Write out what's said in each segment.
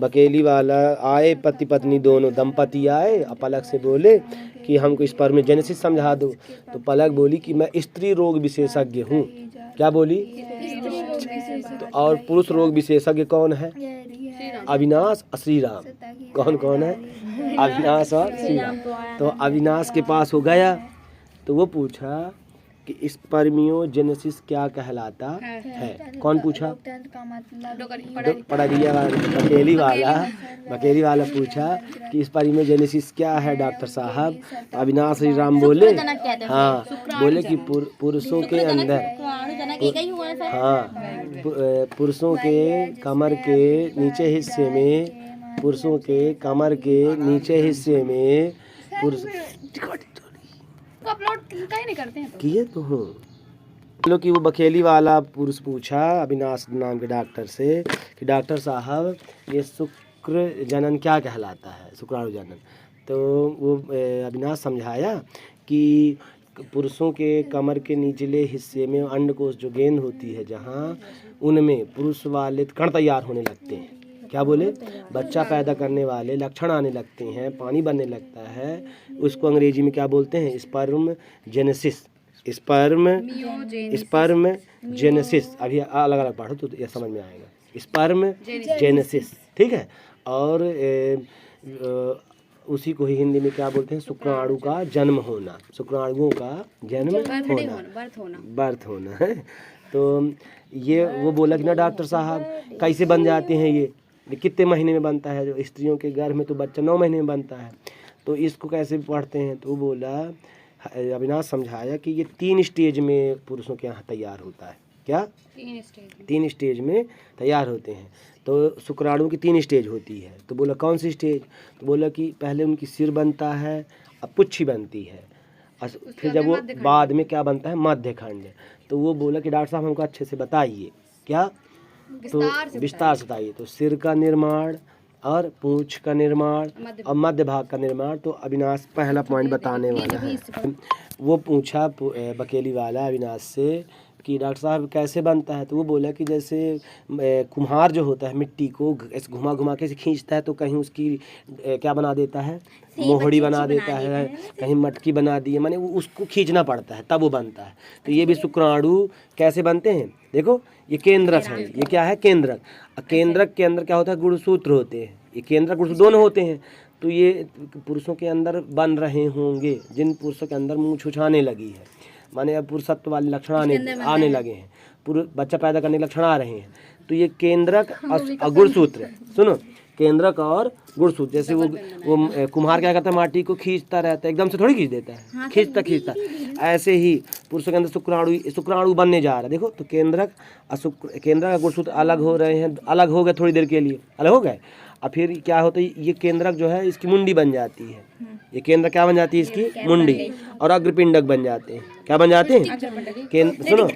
बकेली वाला आए, पति पत्नी दोनों दंपति आए, और पलक से बोले कि हमको स्पर्मजेनेसिस समझा दो। तो पलक बोली कि मैं स्त्री रोग विशेषज्ञ हूँ। क्या बोली? तो और पुरुष रोग विशेषज्ञ कौन है? अविनाश और श्री राम। कौन कौन है? अविनाश और श्री राम। तो अविनाश के पास हो गया, तो वो पूछा कि स्पर्मियोजेनेसिस क्या कहलाता है? कौन पूछा? पढ़िया बकेली वाला पूछा कि स्पर्मियोजेनेसिस क्या है डॉक्टर साहब? तो अविनाश श्री राम बोले, हाँ, बोले कि पुरुषों के अंदर, हाँ, पुरुषों के कमर के नीचे हिस्से में, पुरुषों के कमर के नीचे हिस्से में पुरुष अपलोड नहीं करते हैं किए तो हो लो कि वो बकेली वाला पुरुष पूछा अविनाश नाम के डॉक्टर से कि डॉक्टर साहब ये शुक्र जनन क्या कहलाता है, शुक्राणु जनन। तो वो अविनाश समझाया कि पुरुषों के कमर के निचले हिस्से में अंडकोश जो गेंद होती है, जहाँ उनमें पुरुष वाले कण तैयार होने लगते हैं। क्या बोले? बच्चा पैदा करने वाले लक्षण आने लगते हैं, पानी बनने लगता है, उसको अंग्रेजी में क्या बोलते हैं? Sperm genesis. स्पर्म जेनेसिस अभी अलग अलग पढ़ो तो यह समझ में आएगा। स्पर्म जेनेसिस, ठीक है। और उसी को ही हिंदी में क्या बोलते हैं? शुक्राणु का जन्म होना, शुक्राणुओं का जन्म होना, बर्थ होना है। तो ये वो बोला कि ना डॉक्टर साहब कैसे बन जाते हैं ये कितने महीने में बनता है? जो स्त्रियों के गर्भ में तो बच्चा 9 महीने में बनता है, तो इसको कैसे पढ़ते हैं? तो वो बोला, अविनाश समझाया कि ये 3 स्टेज में पुरुषों के यहाँ तैयार होता है। क्या? 3 स्टेज में तैयार होते हैं। तो शुक्राणु की 3 स्टेज होती है। तो बोला कौन सी स्टेज? तो बोला कि पहले उनकी सिर बनता है, अब पुच्छी बनती है, और फिर जब वो बाद में क्या बनता है? मध्य खंड। तो वो बोला कि डॉक्टर साहब हमको अच्छे से बताइए। क्या? तो विस्तार से बताइए। तो सिर का निर्माण और पूंछ का निर्माण और मध्य भाग का निर्माण। तो अविनाश पहला पॉइंट बताने वाला है। वो पूछा बकेली वाला अविनाश से कि डॉक्टर साहब कैसे बनता है? तो वो बोला कि जैसे कुम्हार जो होता है मिट्टी को ऐसे घुमा घुमा के खींचता है, तो कहीं उसकी क्या बना देता है? मोहड़ी बना देता है, कहीं मटकी बना दी है, माने उसको खींचना पड़ता है तब वो बनता है। तो ये भी शुक्राणु कैसे बनते हैं? देखो ये केंद्रक है। ये क्या है? केंद्रक। केंद्रक के अंदर क्या होता है? गुणसूत्र होते हैं। ये केंद्रक गुणसूत्र दोनों होते हैं। तो ये पुरुषों के अंदर बन रहे होंगे, जिन पुरुषों के अंदर मुँह छुछाने लगी है, माने अब पुरुषत्व वाले लक्षण आने लगे हैं, बच्चा पैदा करने के लक्षण आ रहे हैं। तो ये केंद्रक और गुणसूत्र, सुनो, केंद्रक और गुणसूत्र। जैसे वो कुम्हार क्या करता है? माटी को खींचता रहता है, एकदम से थोड़ी खींच देता है, खींचता। ऐसे ही पुरुषों के अंदर शुक्राणु बनने जा रहा है। देखो तो केंद्रक और गुणसूत्र अलग हो रहे हैं, अलग हो गए, थोड़ी देर के लिए अलग हो गए, और फिर क्या होता है? ये केंद्रक जो है इसकी मुंडी बन जाती है। ये केंद्र क्या बन जाती है? इसकी मुंडी। और अग्रपिंडक बन जाते हैं। क्या बन जाते हैं? सुनो,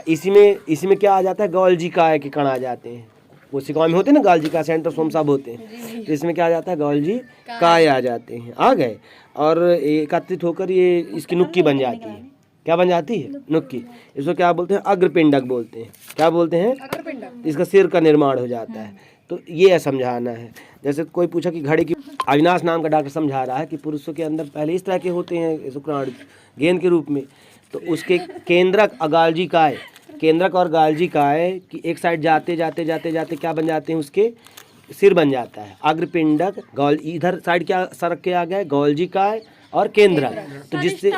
इसी में क्या आ जाता है? गोल्जी काय के कण आ जाते हैं। कोशिकाओं में होते हैं ना गोल्जी काय, सेंट्रोसोम सब होते हैं। तो इसमें क्या आ जाता है? गोल्जी काय आ जाते हैं, आ गए, और एकत्रित होकर ये इसकी नुक्की बन जाती है। क्या बन जाती है? नुक्की। इसको क्या बोलते हैं? अग्रपिंडक बोलते हैं। क्या बोलते हैं? इसका सिर का निर्माण हो जाता है। तो ये समझाना है। जैसे कोई पूछा कि घड़ी की, अविनाश नाम का डॉक्टर समझा रहा है कि पुरुषों के अंदर पहले इस तरह के होते हैं शुक्राणु गेंद के रूप में। तो उसके केंद्रक और गाल्जी काय, केंद्रक और गाल्जी काय की एक साइड जाते क्या बन जाते हैं? उसके सिर बन जाता है। अग्रपिंडक गॉल, इधर साइड क्या सरक के आ गया? गोल्जी काय और केंद्रक। तो जिससे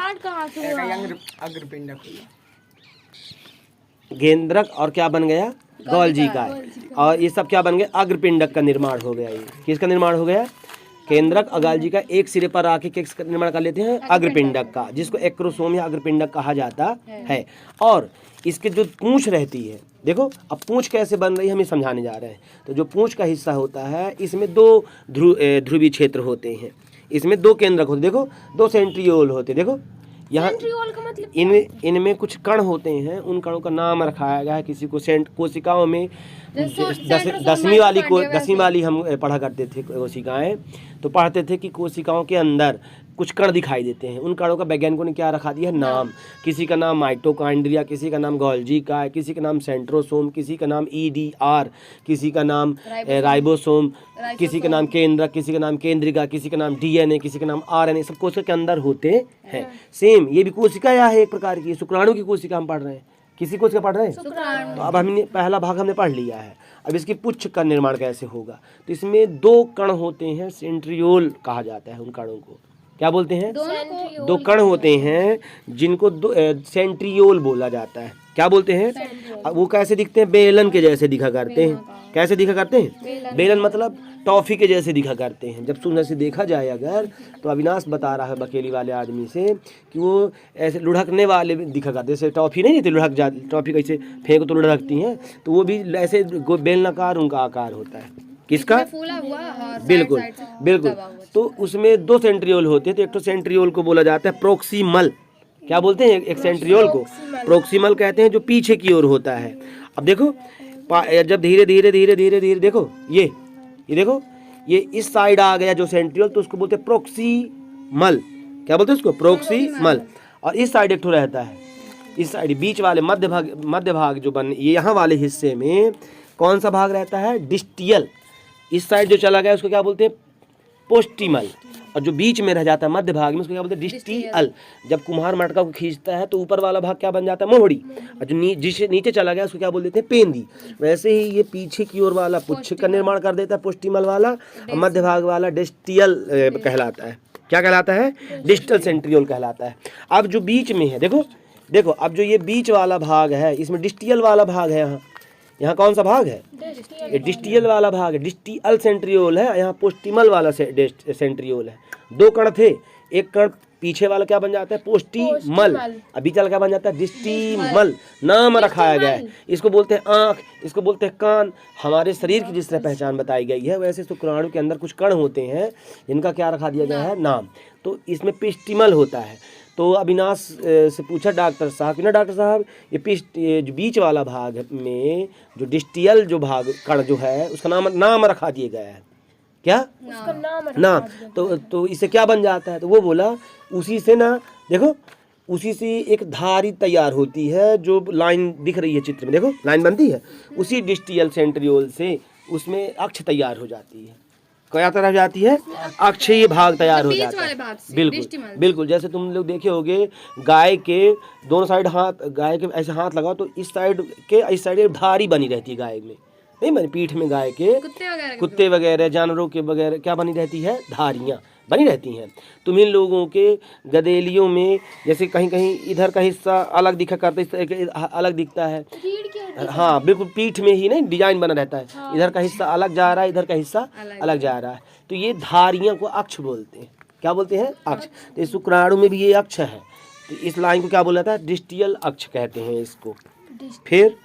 अग्रपिंडक, केंद्रक और क्या बन गया? गोल्जी काय। और ये सब क्या बन गया? अग्रपिंडक का निर्माण हो गया। ये किसका निर्माण हो गया? केंद्रक और गोल्जी का एक सिरे पर आके किसका निर्माण कर लेते हैं? अग्रपिंडक का, जिसको एक्रोसोम या अग्रपिंडक कहा जाता है। और इसके जो पूंछ रहती है, देखो अब पूंछ कैसे बन रही है हम ये समझाने जा रहे हैं। तो जो पूंछ का हिस्सा होता है, इसमें 2 ध्रुवीय क्षेत्र होते हैं। इसमें 2 केंद्रक होते, देखो 2 सेंट्रियोल होते। देखो यहाँ इनमें कुछ कण होते हैं, उन कणों का नाम रखाया गया है। किसी को कोशिकाओं में 10वीं वाली हम पढ़ा करते थे कोशिकाएं, तो पढ़ते थे कि कोशिकाओं के अंदर कुछ कण दिखाई देते हैं। उन कणों का वैज्ञानिकों ने क्या रखा दिया है, नाम। किसी का नाम माइटोकॉन्ड्रिया, किसी का नाम गोल्जी का है, किसी का नाम सेंट्रोसोम, किसी का नाम EDR, किसी का नाम राइबोसोम, किसी का नाम केंद्रक, किसी का नाम केंद्रिका, किसी का नाम DNA, किसी का नाम RNA, सब कोशिका के अंदर होते हैं। सेम ये भी कोशिका या है एक प्रकार की, शुक्राणु की कोशिका हम पढ़ रहे हैं। किसी कोशिका पढ़ रहे हैं? तो अब हमने पहला भाग हमने पढ़ लिया है। अब इसकी पुच्छ का निर्माण कैसे होगा, तो इसमें 2 कण होते हैं, सेंट्रियोल कहा जाता है उन कणों को। क्या बोलते हैं? 2 कण होते हैं जिनको सेंट्रियोल बोला जाता है। क्या बोलते हैं? वो कैसे दिखते हैं? बेलन के जैसे दिखा करते हैं। कैसे दिखा करते हैं? बेलन मतलब टॉफी के जैसे दिखा करते हैं। जब सुंदर से देखा जाए अगर, तो अविनाश बता रहा है बकेली वाले आदमी से कि वो ऐसे लुढ़कने वाले दिखा करते, जैसे टॉफी नहीं थी लुढ़क जा, टॉफी कैसे फेंको तो लुढ़कती हैं, तो वो भी ऐसे बेलनाकार उनका आकार होता है। किसका? फूला हुआ और बिल्कुल बिल्कुल। तो उसमें 2 सेंट्रियोल होते हैं। तो एक तो सेंट्रियोल को बोला जाता है प्रोक्सिमल। क्या बोलते हैं? एक सेंट्रियोल को प्रोक्सिमल कहते हैं, जो पीछे की ओर होता है। अब देखो जब धीरे धीरे धीरे धीरे धीरे देखो ये देखो ये इस साइड आ गया जो सेंट्रियोल, तो उसको बोलते हैं प्रोक्सिमल। क्या बोलते हैं उसको? प्रोक्सिमल। और इस साइड एक ठो रहता है, इस साइड बीच वाले मध्य भाग जो बन ये यहाँ वाले हिस्से में कौन सा भाग रहता है? डिस्टियल। इस साइड जो चला गया उसको क्या बोलते हैं? पोस्टिमल। और जो बीच में रह जाता है मध्य भाग में उसको क्या बोलते हैं? डिस्टियल। जब कुम्हार मटका को खींचता है तो ऊपर वाला भाग क्या बन जाता है? मोहड़ी। और जो जिसे नीचे चला गया उसको क्या बोल देते हैं? पेंदी। वैसे ही ये पीछे की ओर वाला पुच्छ का निर्माण कर देता है, पोस्टिमल वाला, और मध्य भाग वाला डिस्टियल कहलाता है। क्या कहलाता है? डिस्टल सेंट्रियोल कहलाता है। अब जो बीच में है देखो अब जो ये बीच वाला भाग है, इसमें डिस्टियल वाला भाग है। यहाँ कौन सा भाग है? ये डिस्टियल वाला भाग है, डिस्टियल सेंट्रियोल है। यहाँ पोस्टिमल वाला सेंट्रियोल है। 2 कण थे, एक कण पीछे वाला क्या बन जाता है? पोस्टिमल। अभी चल क्या बन जाता है? डिस्टिमल। नाम रखाया गया है। इसको बोलते हैं आँख, इसको बोलते हैं कान। हमारे शरीर की जिस तरह पहचान बताई गई है, वैसे शुक्राणु के अंदर कुछ कण होते हैं जिनका क्या रखा दिया गया है? नाम। तो इसमें पिस्टिमल होता है। तो अविनाश से पूछा डॉक्टर साहब कि ना डॉक्टर साहब ये जो बीच वाला भाग में जो डिस्टियल जो भाग कण जो है उसका नाम रखा दिया गया है। क्या? उसका नाम। तो इससे क्या बन जाता है? तो वो बोला उसी से ना देखो, उसी से एक धारी तैयार होती है, जो लाइन दिख रही है चित्र में, देखो लाइन बनती है। उसी डिस्टियल सेंट्रियोल से उसमें अक्ष तैयार हो जाती है। क्या तरह जाती है? अक्षीय भाग तैयार हो जाता है। बिल्कुल बिल्कुल। जैसे तुम लोग देखे होगे गाय के दोनों साइड हाथ, गाय के ऐसे हाथ लगाओ तो इस साइड एक धारी बनी रहती है गाय में, नहीं बनी पीठ में गाय के, कुत्ते वगैरह जानवरों के वगैरह क्या बनी रहती है? धारियाँ बनी रहती हैं। तुम इन लोगों के गदेलियों में जैसे कहीं कहीं इधर का हिस्सा अलग दिखा करता है, अलग दिखता है। हाँ बिल्कुल, पीठ में ही नहीं डिजाइन बना रहता है। हाँ। इधर का हिस्सा अलग जा रहा है, इधर का हिस्सा अलग जा रहा है। तो ये धारियाँ को अक्ष बोलते हैं। क्या बोलते हैं? अक्ष। तो इस शुक्राणु में भी ये अक्ष है। तो इस लाइन को क्या बोला था? डिस्टियल अक्ष कहते हैं इसको। फिर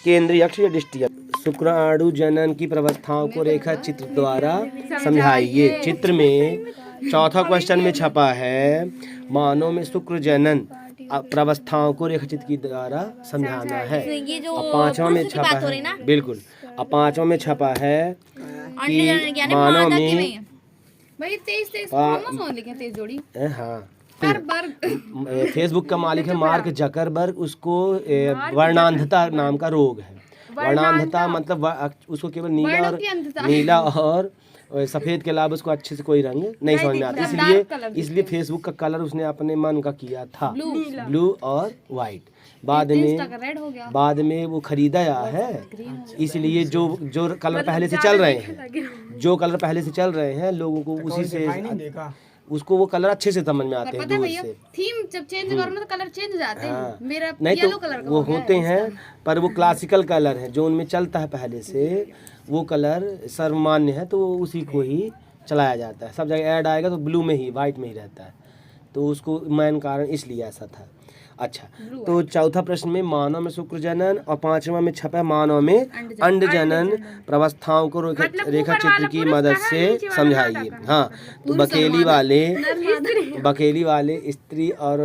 केंद्रीय अक्ष या डिस्टियल। शुक्राणु जनन की प्रवस्थाओं को रेखा चित्र द्वारा समझाइए। चित्र में चौथा क्वेश्चन में छपा है, मानव में शुक्र जनन प्रवस्थाओं को रेखाचित्र की द्वारा समझाना है। अब 5वां में छपा है, बिल्कुल। अब 5वां में छपा है कि मानव में हाँ फेसबुक का मालिक है मार्क जकरबर्ग। उसको वर्णांधता नाम का रोग है। वर्णांधता मतलब उसको केवल नीला और सफ़ेद के अलावा उसको अच्छे से कोई रंग नहीं समझ में आता। इसलिए फेसबुक का कलर उसने अपने मन का किया था, ब्लू और वाइट। बाद में वो खरीदा है। इसलिए जो कलर पहले से चल रहे हैं लोगों को उसी से उसको वो कलर अच्छे से समझ में आते हैं। दूर से थीम जब चेंज करो ना तो कलर चेंज हो जाते हैं। मेरा नहीं येलो तो कलर का वो होते हैं, पर वो क्लासिकल कलर है जो उनमें चलता है पहले से, वो कलर सर्वमान्य है तो उसी को ही चलाया जाता है। सब जगह ऐड आएगा तो ब्लू में ही, वाइट में ही रहता है। तो उसको मेन कारण इसलिए ऐसा था। अच्छा, तो चौथा प्रश्न में मानव में शुक्र जनन और 5वां में छपा मानव में अंड जनन प्रवस्थाओं को रेखा चित्र की मदद से समझाइए। हाँ, तो बकेली वाले स्त्री और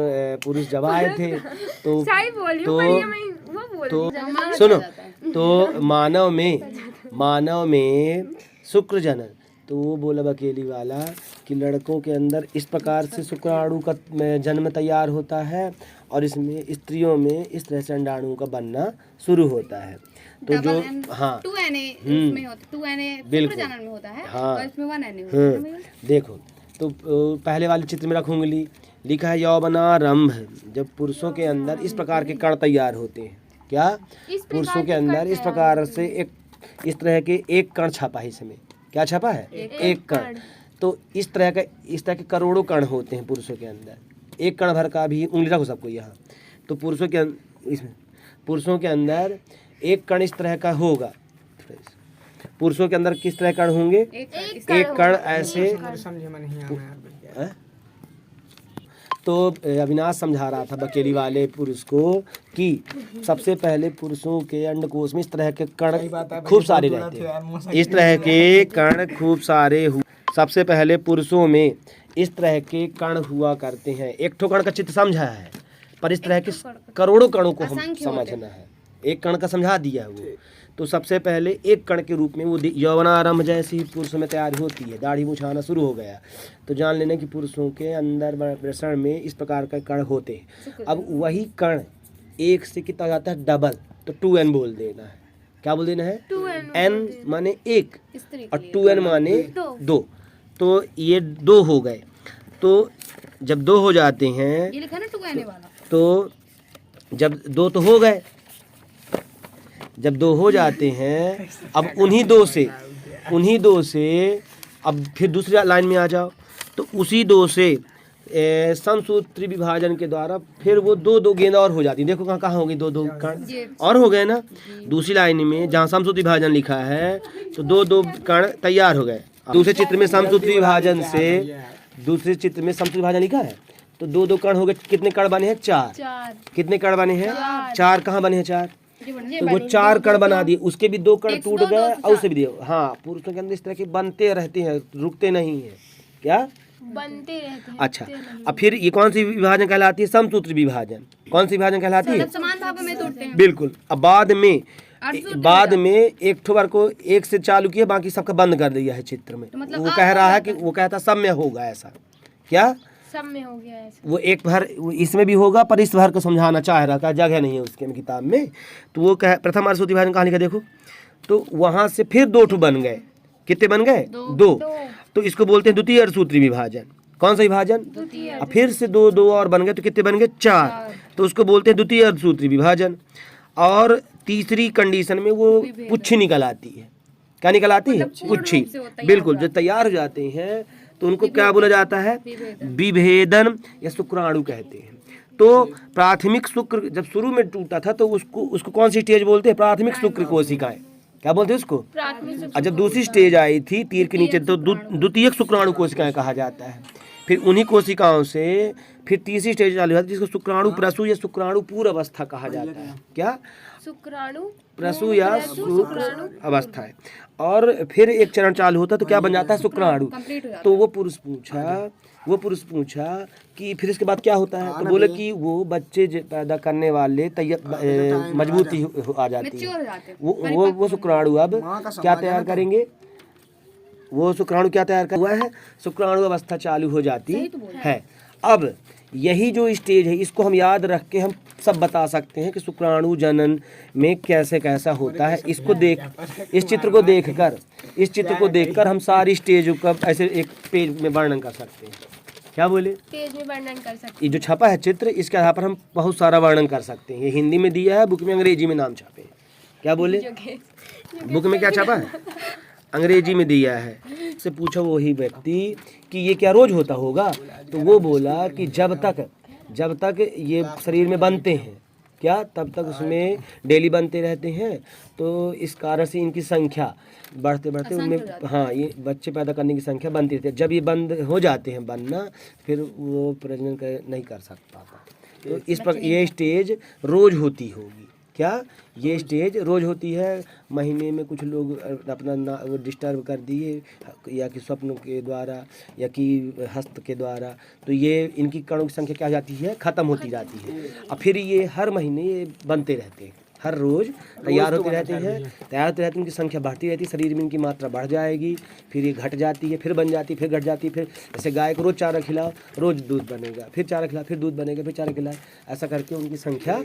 पुरुष जब आए थे तो सुनो, तो मानव में शुक्र जनन, तो वो बोला बकेली वाला कि लड़कों के अंदर इस प्रकार से शुक्राणु का जन्म तैयार होता है और इसमें स्त्रियों में इस तरह से अंडाणु का बनना शुरू होता है। तो जो हाँ 2Na इसमें होता है, 2Na बिल्कुल शुक्र में होता है हाँ और इसमें 1Na होता है भैया। देखो तो पहले वाले चित्र में रखूंगी लिखा है यौवनारंभ। जब पुरुषों के अंदर इस प्रकार के कण तैयार होते हैं, क्या पुरुषों के अंदर इस प्रकार से एक इस तरह के एक कण छपा है, इसमें क्या छपा है एक कण। तो इस तरह के करोड़ों कण होते हैं पुरुषों के अंदर, एक कण भर का भी उंगली रखो सबको यहाँ। तो पुरुषों के अंदर एक कण इस तरह का होगा। पुरुषों के अंदर किस तरह कण होंगे, एक कण ऐसे। तो अविनाश समझा रहा था बकेली वाले पुरुष को कि सबसे पहले पुरुषों के अंडकोश में इस तरह के कण खूब सारे रहते हैं, इस तरह के कण खूब सारे सबसे पहले पुरुषों में इस तरह के कण हुआ करते हैं। एक ठो कण का चित्र समझा है, पर इस तरह के करोड़ों कणों को हम समझना है। एक कण का समझा दिया है वो। तो सबसे पहले एक कण के रूप में वो यौवनारंभ जैसी पुरुष में तैयारी होती है, दाढ़ी मुछाना शुरू हो गया, तो जान लेना कि पुरुषों के अंदर वृषण में इस प्रकार का कण होते हैं। अब वही कण एक से कितना जाता है डबल, तो 2n बोल देना है। क्या बोल देना है, n माने एक और 2n माने दो। तो ये 2 हो गए। तो जब 2 हो जाते हैं, ये लिखा ना 2Na वाला, तो जब 2 तो हो गए, जब 2 हो जाते हैं, अब उन्हीं दो से अब फिर दूसरी लाइन में आ जाओ। तो उसी 2 से समसूत्री विभाजन के द्वारा फिर वो 2 गेंद और हो जाती है। देखो कहाँ होगी 2 कण और हो गए ना। दूसरी लाइन में जहाँ समसूत्री विभाजन लिखा है तो 2 कण तैयार हो गए। दूसरे चित्र में समसूत्री विभाजन से, दूसरे चित्र में समसूत्री विभाजन लिखा है तो 2 कण हो गए। कितने कण बने हैं, 4। कितने कण बने हैं, 4। कहाँ बने हैं 4, तो वो 4 कण बना दिए। उसके भी 2 कण टूट गए और उसे भी दिए। हाँ, पुरुषों के अंदर इस तरह के बनते रहते हैं, रुकते नहीं है। क्या बनते रहते हैं। अच्छा, अब फिर ये कौन सी विभाजन कहलाती है, समसूत्री विभाजन। कौन सी विभाजन कहलाती है, समान भागों में तोड़ते हैं। बिल्कुल। अब बाद में एक ठोबर को एक से चालू किया, बाकी सबका बंद कर दिया है चित्र में। तो वो कह रहा है कि वो कहता सब में होगा ऐसा। क्या सब में हो गया ऐसा, वो एक भर इसमें भी होगा, पर इस भर को समझाना चाह रहा था, जगह नहीं है उसके किताब में। तो वो कह प्रथम अर्धसूत्री विभाजन कहानी का देखो, तो वहां से फिर 2 ठो बन गए। कितने बन गए, 2। तो इसको बोलते हैं द्वितीय अर्धसूत्री विभाजन। कौन सा विभाजन, अब फिर से 2 और बन गए, तो कितने बन गए, 4। तो उसको बोलते हैं द्वितीय अर्धसूत्री विभाजन। और तीसरी कंडीशन में वो पुच्छी निकल आती है। क्या निकल आती है, पुच्छी। बिल्कुल, जो तैयार हो जाते हैं तो उनको क्या बोला जाता है, विभेदन या शुक्राणु कहते हैं। तो प्राथमिक शुक्र जब शुरू में टूटा था तो उसको कौन सी स्टेज बोलते हैं, प्राथमिक शुक्र कोशिकाएं। क्या बोलते हैं उसको, और जब दूसरी स्टेज आई थी तीर के नीचे तो द्वितीयक शुक्राणु कोशिकाएं कहा जाता है। फिर उन्हीं कोशिकाओं से फिर तीसरी स्टेज चालू होती है जिसको शुक्राणु प्रसू या शुक्राणु पूर्व अवस्था कहा जाता है। क्या, शुक्राणु प्रसू या शुक्र अवस्था है। और फिर एक चरण चालू होता है तो क्या बन जाता है, शुक्राणु। तो वो पुरुष पूछा कि फिर इसके बाद क्या होता है, तो बोले कि वो बच्चे पैदा करने वाले मजबूती आ जाती है। वो शुक्राणु अब क्या तैयार करेंगे, वो शुक्राणु क्या तैयार कर हुआ है, शुक्राणु अवस्था चालू हो जाती है। अब यही जो स्टेज है इसको हम याद रख के हम सब बता सकते हैं कि शुक्राणु जनन में कैसे कैसा होता है। इस चित्र को देखकर हम सारी स्टेज का ऐसे एक पेज में वर्णन कर सकते हैं। क्या बोले, पेज में वर्णन कर सकते हैं। ये जो छपा है चित्र, इसके आधार पर हम बहुत सारा वर्णन कर सकते हैं। ये हिंदी में दिया है, बुक में अंग्रेजी में नाम छापे हैं। क्या बोले, बुक में क्या छपा है, अंग्रेजी में दिया है। से पूछा वही व्यक्ति कि ये क्या रोज होता होगा, तो वो बोला कि जब तक ये शरीर में बनते हैं, क्या तब तक उसमें डेली बनते रहते हैं। तो इस कारण से इनकी संख्या बढ़ते उनमें, हाँ, ये बच्चे पैदा करने की संख्या बनती रहती है। जब ये बंद हो जाते हैं बनना, फिर वो प्रजनन नहीं कर सकता। तो इस पर ये स्टेज रोज होती होगी। क्या, ये स्टेज रोज होती है। महीने में कुछ लोग अपना डिस्टर्ब कर दिए, या कि स्वप्न के द्वारा या कि हस्त के द्वारा, तो ये इनकी कणों की संख्या क्या जाती है, ख़त्म होती जाती है। और फिर ये हर महीने ये बनते रहते हैं, हर रोज तैयार होते रहते हैं, उनकी संख्या बढ़ती रहती है, शरीर में इनकी मात्रा बढ़ जाएगी, फिर ये घट जाती है, फिर बन जाती है, फिर घट जाती है। फिर जैसे गाय को रोज चारा खिलाओ, रोज दूध बनेगा, फिर चारा खिलाओ, फिर दूध बनेगा, फिर चारा खिलाओ, ऐसा करके उनकी संख्या